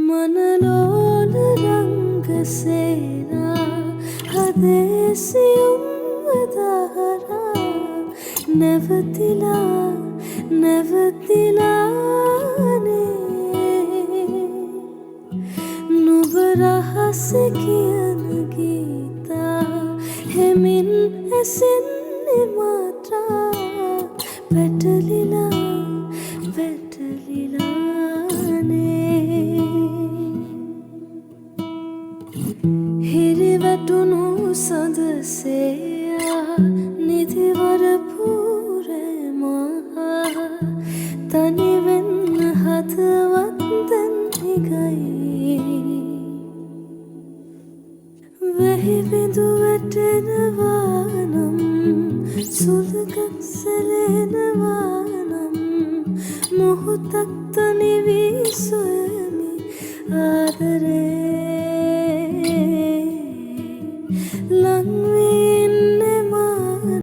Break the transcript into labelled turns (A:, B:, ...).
A: मनलोल रंगसेना हदेसियुं वदाहरा නැවතිලා නැවතිලානේ නුඹ රහස කියන ගීතා හෙමින් ඇසෙන්නේ මාත්‍රා වැටලිලා වැටලිලානේ හිරිවැටුණු සඳසේයා නිදිවර තනිවෙන්න හදවත් දැන් හිගයි වැහි බිඳු වැටෙනවා නම් සුළඟක් සැලෙනවා නම් මොහොතක් තනි වී සොයමි ආදරේ ලං වී